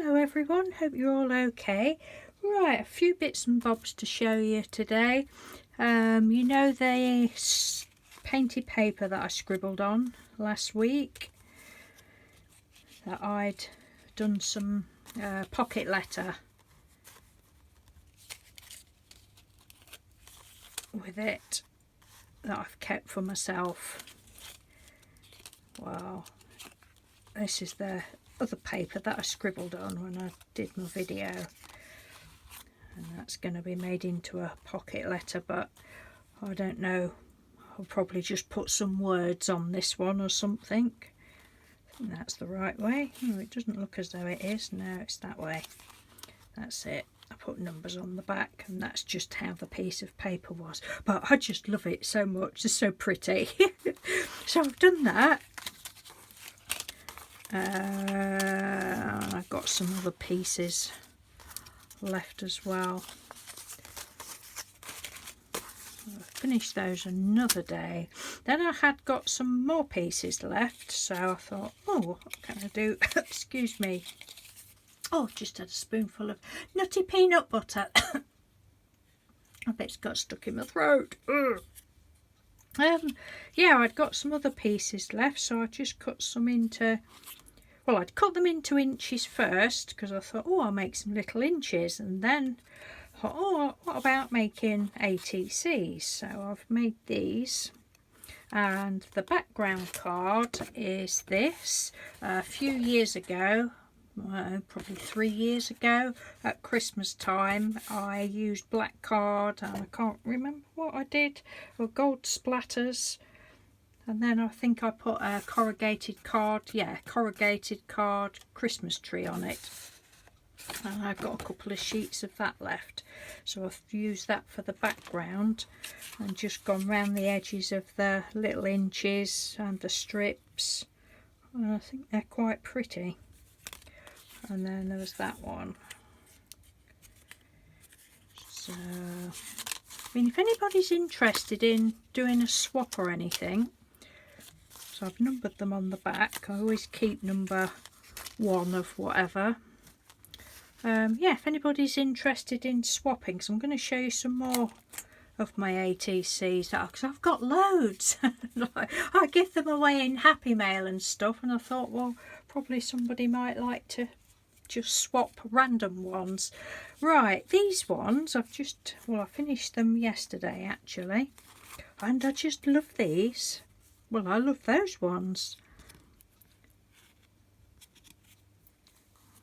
Hello everyone, hope you're all okay. Right, a few bits and bobs to show you today. You know the painted paper that I scribbled on last week, that I'd done some pocket letter with it that I've kept for myself. Well, this is the other paper that I scribbled on when I did my video, and that's going to be made into a pocket letter, but I don't know, I'll probably just put some words on this one or something. I think that's the right way. Oh, it doesn't look as though it is. No, it's that way. That's it. I put numbers on the back, and that's just how the piece of paper was, but I just love it so much. It's so pretty. So I've done that. I've got some other pieces left as well. I'll finish those another day. Then I had got some more pieces left, so I thought, oh, what can I do? Excuse me. Oh, just had a spoonful of nutty peanut butter. I bet it's got stuck in my throat. Yeah, I'd got some other pieces left, so I just cut some into, well, I'd cut them into inches first, because I thought, oh, I'll make some little inches, and then I thought, oh, what about making ATCs? So I've made these, and the background card is this. A few years ago, probably 3 years ago, at Christmas time, I used black card, and I can't remember what I did, or gold splatters, and then I think I put a corrugated card, yeah, corrugated card Christmas tree on it, and I've got a couple of sheets of that left, so I've used that for the background and just gone round the edges of the little inches and the strips, and I think they're quite pretty. And then there was that one. So, I mean, if anybody's interested in doing a swap or anything, so I've numbered them on the back. I always keep number 1 of whatever. Yeah, if anybody's interested in swapping, so I'm going to show you some more of my ATCs, because I've got loads. I give them away in Happy Mail and stuff, and I thought, well, probably somebody might like to just swap random ones. Right, these ones I've just, well, I finished them yesterday actually, and I just love these. Well, I love those ones.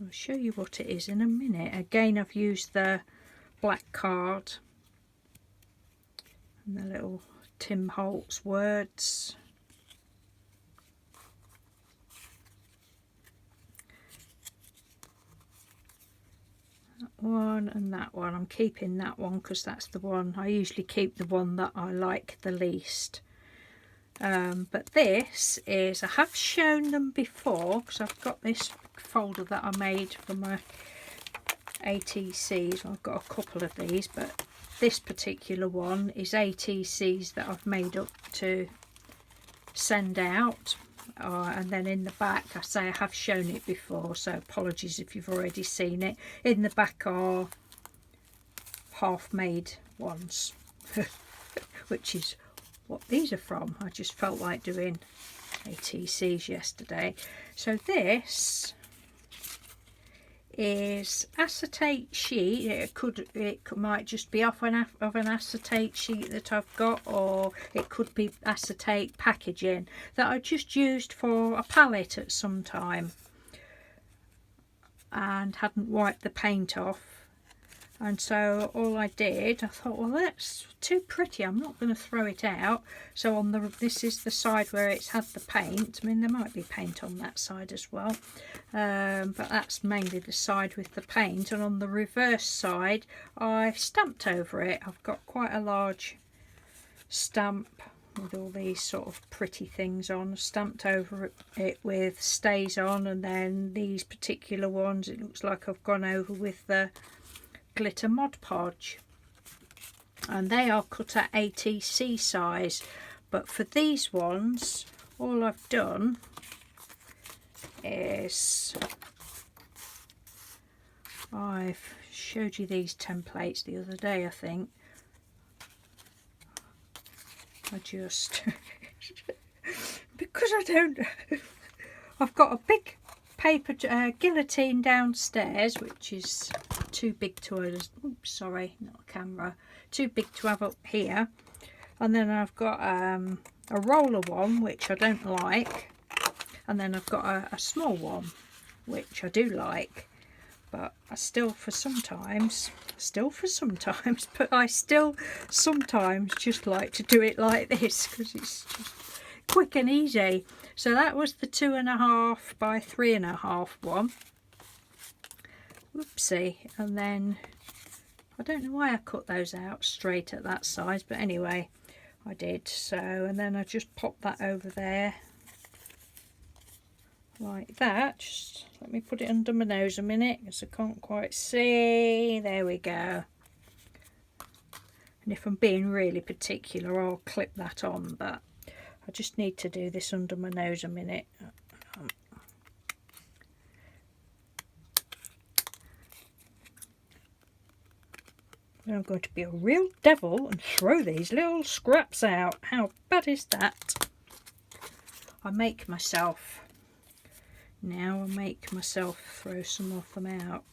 I'll show you what it is in a minute. Again, I've used the black card and the little Tim Holtz words. One and that one. I'm keeping that one because that's the one I usually keep, the one that I like the least. But this is, I have shown them before because I've got this folder that I made for my ATCs. I've got a couple of these, but this particular one is ATCs that I've made up to send out. And then in the back, I say I have shown it before, so apologies if you've already seen it. In the back are half-made ones, which is what these are from. I just felt like doing ATCs yesterday. So this is acetate sheet. It might just be off an acetate sheet that I've got, or it could be acetate packaging that I just used for a palette at some time and hadn't wiped the paint off. And so all I did, I thought, well, that's too pretty, I'm not going to throw it out. So on the, this is the side where it's had the paint. I mean, there might be paint on that side as well, but that's mainly the side with the paint. And on the reverse side, I've stamped over it. I've got quite a large stamp with all these sort of pretty things on, stamped over it with stays on, and then these particular ones, it looks like I've gone over with the glitter Mod Podge, and they are cut at ATC size. But for these ones, all I've done is I've showed you these templates the other day, I think. I just because I don't I've got a big paper guillotine downstairs, which is too big to oops, sorry, not a camera, too big to have up here, and then I've got a roller one which I don't like, and then I've got a small one which I do like, but I still sometimes but I still sometimes just like to do it like this because it's just quick and easy. So that was the 2.5 by 3.5 one. Whoopsie. And then I don't know why I cut those out straight at that size, but anyway I did. So, and then I just popped that over there like that. Just let me put it under my nose a minute because I can't quite see. There we go. And if I'm being really particular, I'll clip that on, but I just need to do this under my nose a minute. And I'm going to be a real devil and throw these little scraps out. How bad is that? I make myself throw some of them out.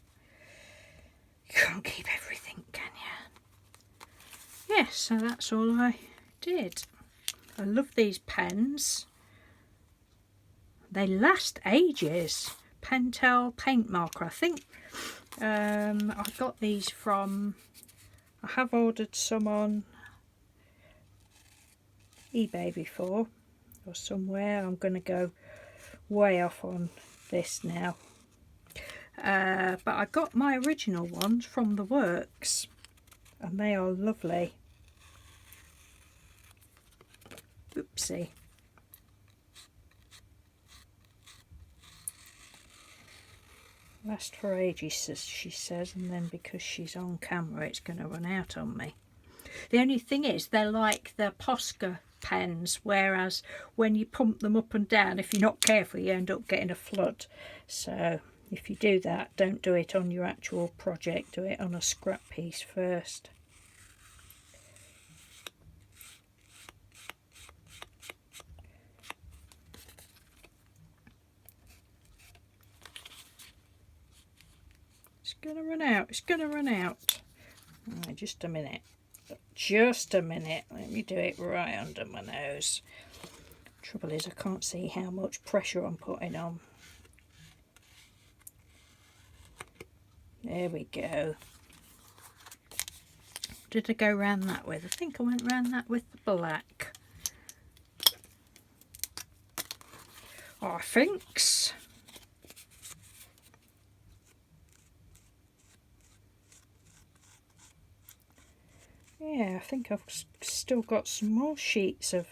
You can't keep everything, can you? Yes, so that's all I did. I love these pens. They last ages. Pentel paint marker. I think I got these from, I have ordered some on eBay before or somewhere. I'm going to go way off on this now. But I got my original ones from the works and they are lovely. Oopsie. Last for ages, she says, and then because she's on camera it's going to run out on me. The only thing is they're like the Posca pens, whereas when you pump them up and down, if you're not careful, you end up getting a flood. So if you do that, don't do it on your actual project, do it on a scrap piece first. It's gonna run out, it's gonna run out. Right, just a minute. Just a minute, let me do it right under my nose. Trouble is I can't see how much pressure I'm putting on. There we go. Did I go round that with? I think I went round that with the black. I thinks. Yeah, I think I've still got some more sheets of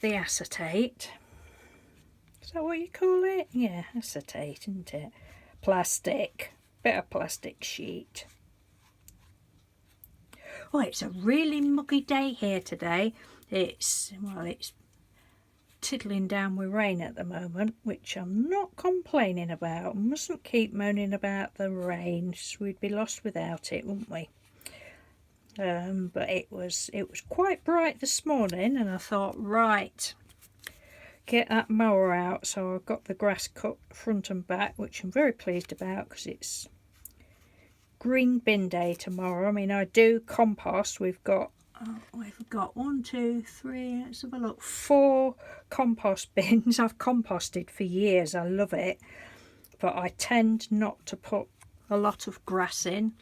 the acetate. Is that what you call it? Yeah, acetate, isn't it? Plastic. Bit of plastic sheet. Oh, it's a really muggy day here today. It's tiddling down with rain at the moment, which I'm not complaining about. Mustn't keep moaning about the rain. We'd be lost without it, wouldn't we? But it was quite bright this morning, and I thought, right, get that mower out. So I've got the grass cut front and back, which I'm very pleased about because it's green bin day tomorrow. I mean, I do compost. We've got 1, 2, 3, let's have a look, 4 compost bins. I've composted for years, I love it, but I tend not to put a lot of grass in,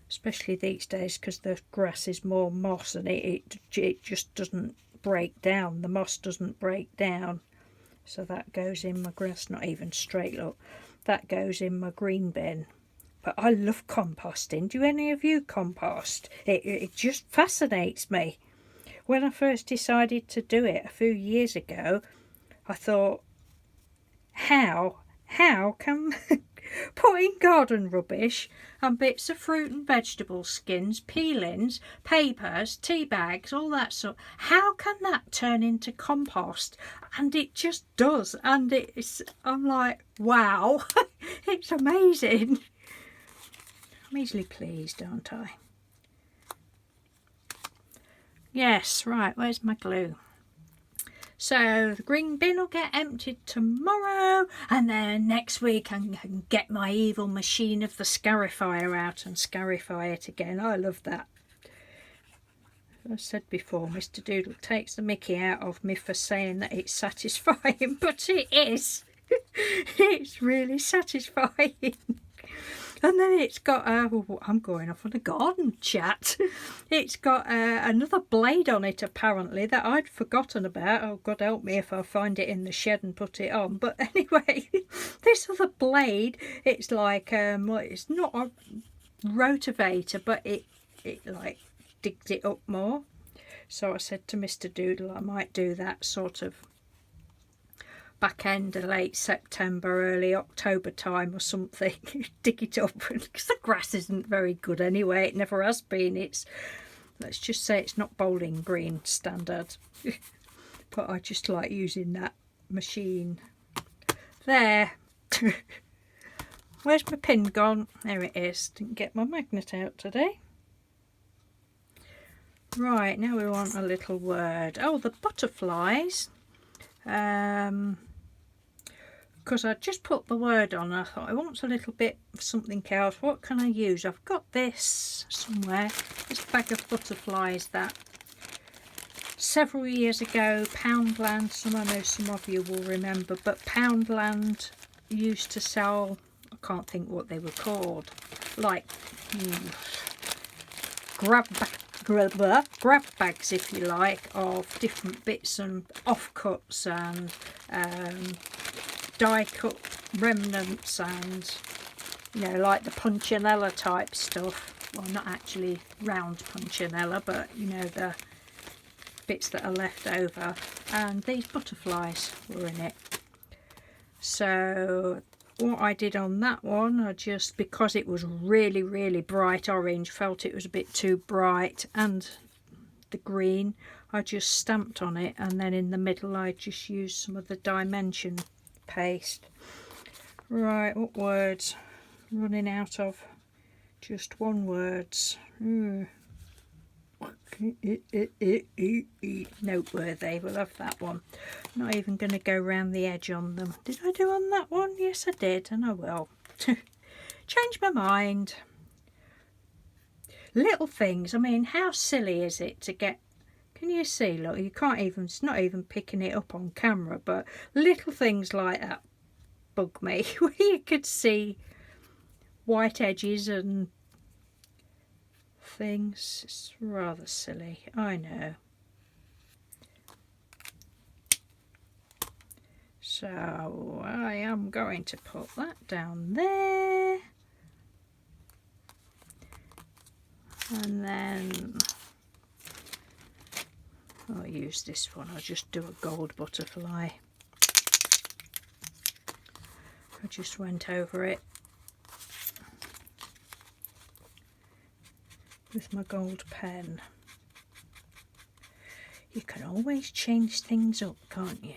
especially these days, because the grass is more moss and it just doesn't break down. The moss doesn't break down, so that goes in my grass. Not even straight, look, that goes in my green bin. But I love composting. Do any of you compost? It just fascinates me. When I first decided to do it a few years ago, I thought, how can putting garden rubbish and bits of fruit and vegetable skins, peelings, papers, tea bags, all that sort, how can that turn into compost? And it just does, and I'm like, wow. It's amazing. I'm easily pleased, aren't I? Yes, right, where's my glue? So the green bin will get emptied tomorrow, and then next week I can get my evil machine of the scarifier out and scarify it again. I love that. As I said before, Mr. Doodle takes the mickey out of me for saying that it's satisfying, but it is. It's really satisfying. And then it's got I'm going off on a garden chat. It's got another blade on it apparently that I'd forgotten about. Oh, God help me if I find it in the shed and put it on. But anyway, this other blade, it's like well, it's not a rotavator, but it like digs it up more. So I said to Mr. Doodle I might do that sort of back end of late September, early October time or something. Dig it up, because the grass isn't very good anyway. It never has been. It's, let's just say it's not bowling green standard. But I just like using that machine. There. Where's my pin gone? There it is. Didn't get my magnet out today. Right, now we want a little word. Oh, the butterflies. Because I just put the word on, I thought I want a little bit of something else. What can I use? I've got this somewhere, this bag of butterflies that several years ago Poundland, I know some of you will remember, but Poundland used to sell, I can't think what they were called, like grab bags, if you like, of different bits and offcuts and die cut remnants, and you know, like the punchinella type stuff. Well, not actually round punchinella, but you know, the bits that are left over, and these butterflies were in it. So what I did on that one, I just, because it was really bright orange, felt it was a bit too bright, and the green, I just stamped on it, and then in the middle I just used some of the dimension paste. Right, what words? Running out of just one words. Noteworthy, we'll have that one. Not even going to go round the edge on them. Did I do on that one? Yes I did, and I will. Change my mind. Little things, I mean, how silly is it to get, can you see, look, you can't even, it's not even picking it up on camera, but little things like that bug me, where you could see white edges and things. It's rather silly, I know. So I am going to put that down there, and then I'll use this one. I'll just do a gold butterfly. I just went over it with my gold pen. You can always change things up, can't you?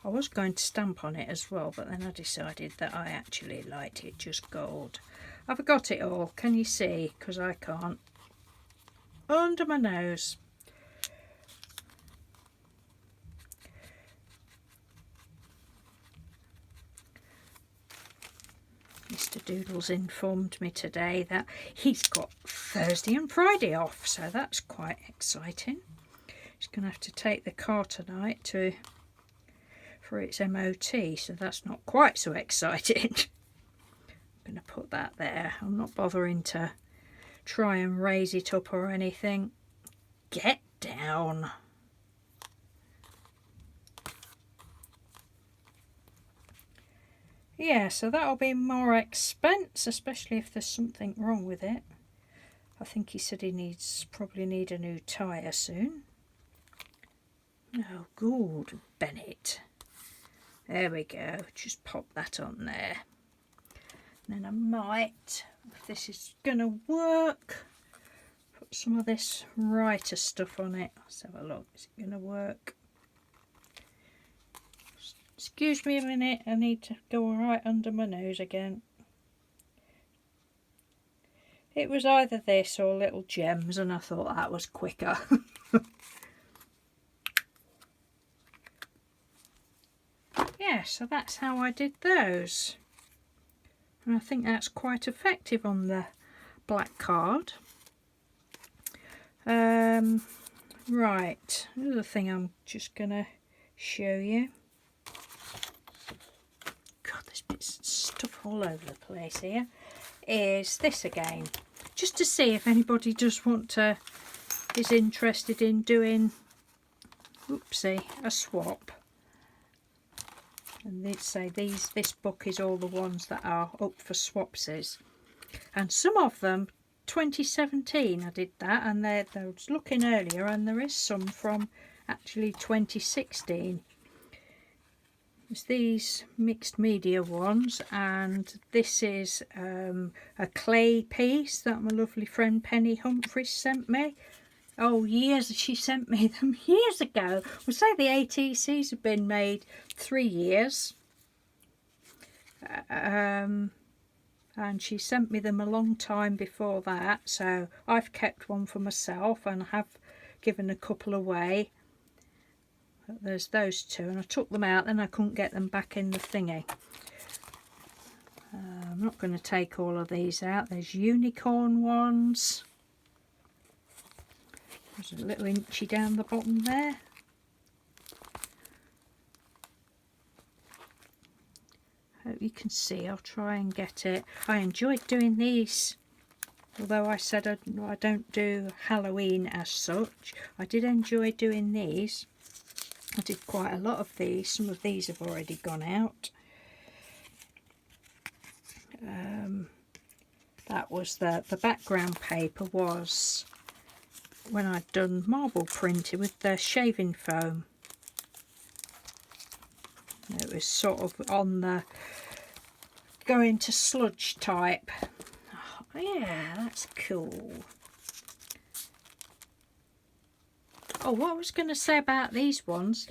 I was going to stamp on it as well, but then I decided that I actually liked it just gold. I forgot it all, can you see? Because I can't. Under my nose. Mr. Doodle's informed me today that he's got Thursday and Friday off, so that's quite exciting. He's going to have to take the car tonight for its MOT, so that's not quite so exciting. I'm going to put that there. I'm not bothering to try and raise it up or anything. Get down. Yeah, so that'll be more expense, especially if there's something wrong with it. I think he said he probably need a new tyre soon. Oh, good, Bennett. There we go, just pop that on there. And then I might, if this is going to work, put some of this writer stuff on it. Let's have a look, is it going to work? Excuse me a minute, I need to go right under my nose again. It was either this or Little Gems, and I thought that was quicker. Yeah, so that's how I did those. And I think that's quite effective on the black card. Right, another thing I'm just going to show you. God, there's bits of stuff all over the place here. Is this again. Just to see if anybody does want to, is interested in doing, oopsie, a swap. And they'd say this book is all the ones that are up for swapsies. And some of them, 2017 I did that, and I was looking earlier, and there is some from actually 2016. It's these mixed media ones, and this is a clay piece that my lovely friend Penny Humphries sent me. Oh, years, she sent me them years ago. We'll say the ATCs have been made 3 years. And she sent me them a long time before that, so I've kept one for myself and have given a couple away. But there's those two, and I took them out, then I couldn't get them back in the thingy. I'm not going to take all of these out. There's unicorn ones. There's a little inchy down the bottom there. Hope you can see. I'll try and get it. I enjoyed doing these, although I said I don't do Halloween as such. I did enjoy doing these. I did quite a lot of these. Some of these have already gone out. That was the background paper was when I'd done marble printing with the shaving foam. It was sort of on the going to sludge type. Oh, yeah, that's cool. Oh, what I was going to say about these ones,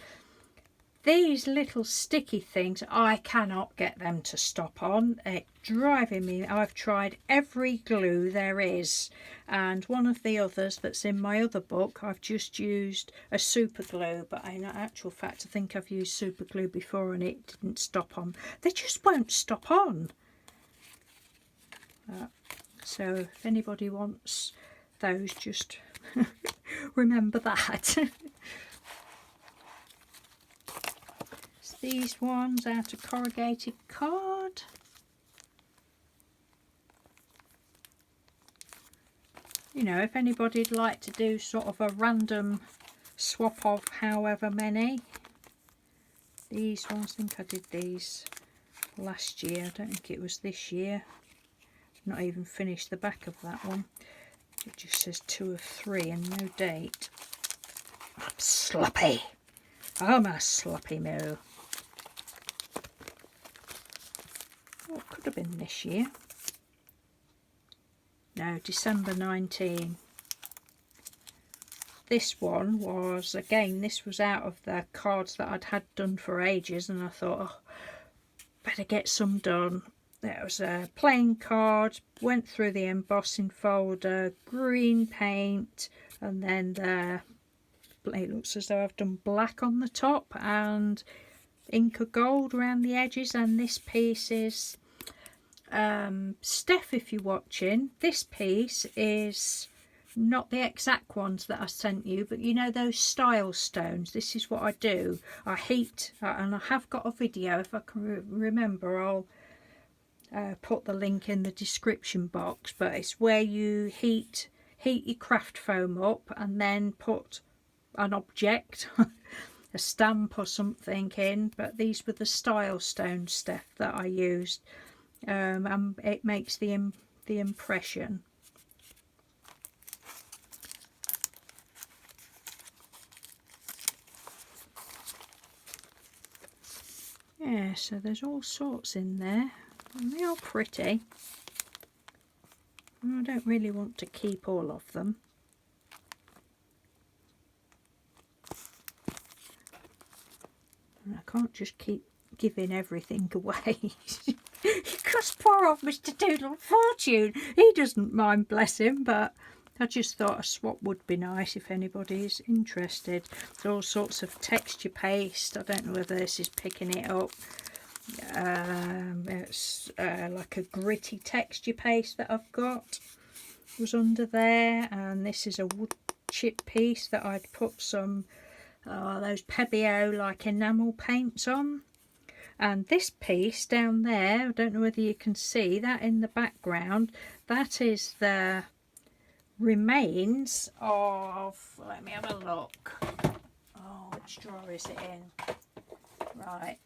these little sticky things, I cannot get them to stop on. It's driving me. I've tried every glue there is, and one of the others that's in my other book, I've just used a super glue, but in actual fact I think I've used super glue before and it didn't stop on. They just won't stop on. So if anybody wants those, just remember that. These ones out of corrugated card. You know, if anybody'd like to do sort of a random swap of however many. These ones, I think I did these last year. I don't think it was this year. Not even finished the back of that one. It just says 2 of 3 and no date. I'm sloppy. I'm a sloppy moo. Oh, it could have been this year. No, December 19. This one was, again, this was out of the cards that I'd had done for ages, and I thought, oh, better get some done. There was a plain card, went through the embossing folder, green paint, and then it looks as though I've done black on the top and ink of gold around the edges. And this piece is, Steph, if you're watching, this piece is not the exact ones that I sent you, but you know those style stones. This is what I do. I heat, and I have got a video, if I can remember, I'll put the link in the description box, but it's where you heat your craft foam up and then put an object, a stamp or something in. But these were the style stone stuff that I used, and it makes the impression. Yeah, so there's all sorts in there. And they are pretty. I don't really want to keep all of them. And I can't just keep giving everything away. Because poor old Mr. Doodle fortune, he doesn't mind, bless him, but I just thought a swap would be nice if anybody is interested. There's all sorts of texture paste. I don't know whether this is picking it up. It's like a gritty texture paste that I've got. It was under there, and this is a wood chip piece that I'd put some those Pebeo like enamel paints on. And this piece down there, I don't know whether you can see that in the background, that is the remains of, let me have a look. Oh, which drawer is it in? Right.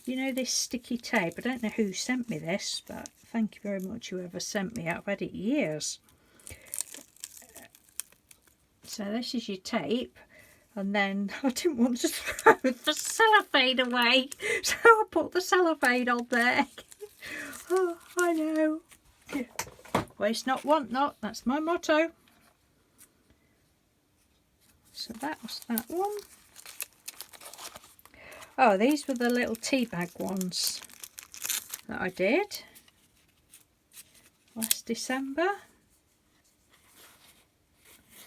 You know this sticky tape? I don't know who sent me this, but thank you very much whoever sent me it. I've had it years. So this is your tape, and then I didn't want to throw the cellophane away, so I put the cellophane on there. Oh, I know. Waste not, want not. That's my motto. So that was that one. Oh, these were the little tea bag ones that I did last December.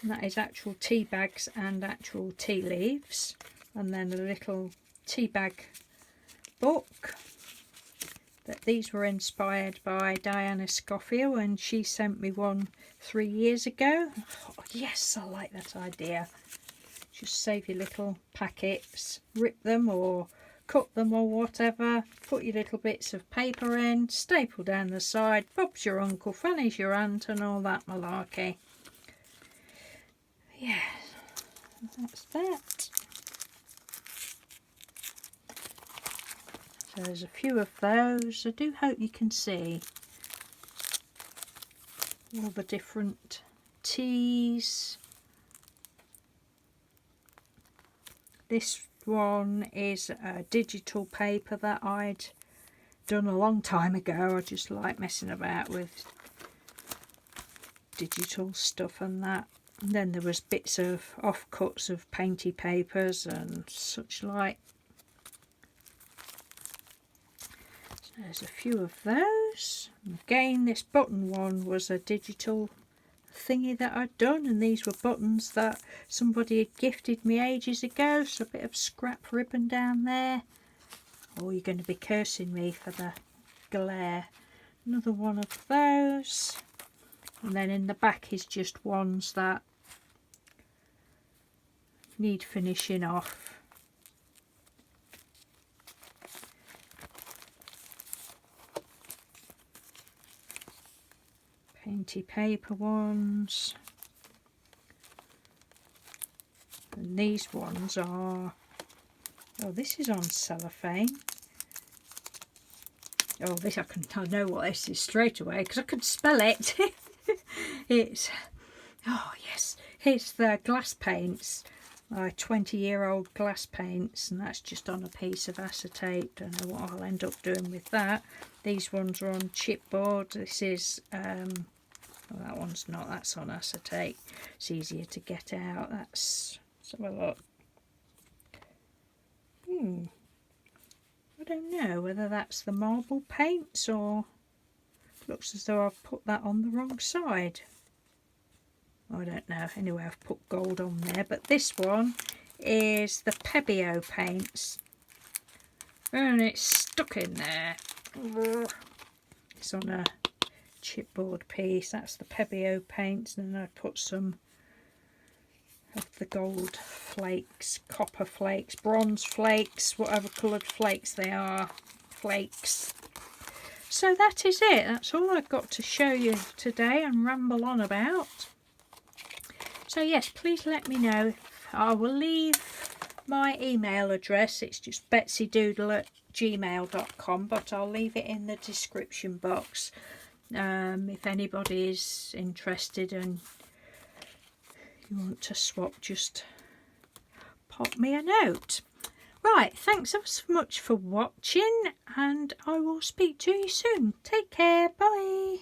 And that is actual tea bags and actual tea leaves. And then a little tea bag book. That these were inspired by Diana Scofield, and she sent me one 3 years ago. Oh, yes, I like that idea. Just save your little packets, rip them or cut them or whatever, put your little bits of paper in, staple down the side, Bob's your uncle, Fanny's your aunt, and all that malarkey. Yeah, that's that. So there's a few of those. I do hope you can see all the different teas. This one is a digital paper that I'd done a long time ago. I just like messing about with digital stuff and that. And then there was bits of offcuts of painty papers and such like. So there's a few of those. Again, this button one was a digital thingy that I'd done, and these were buttons that somebody had gifted me ages ago. So a bit of scrap ribbon down there. Oh, you're going to be cursing me for the glare. Another one of those. And then in the back is just ones that need finishing off. Painty paper ones. And these ones are, oh, this is on cellophane. Oh, this I know what this is straight away because I could spell it. It's, oh yes, it's the glass paints, 20-year-old glass paints, and that's just on a piece of acetate. Don't know what I'll end up doing with that. These ones are on chipboard. This is, well, that one's not, that's on acetate. It's easier to get out. That's, let's have a look. I don't know whether that's the marble paints or looks as though I've put that on the wrong side. I don't know. Anyway, I've put gold on there. But this one is the Pebeo paints. And it's stuck in there. It's on a chipboard piece. That's the Pebeo paints. And then I put some of the gold flakes, copper flakes, bronze flakes, whatever coloured flakes they are. Flakes. So that is it. That's all I've got to show you today and ramble on about. So yes, please let me know. I will leave my email address. It's just BettsyDoodle@gmail.com, but I'll leave it in the description box. If anybody is interested and you want to swap, just pop me a note. Right, thanks ever so much for watching, and I will speak to you soon. Take care, bye.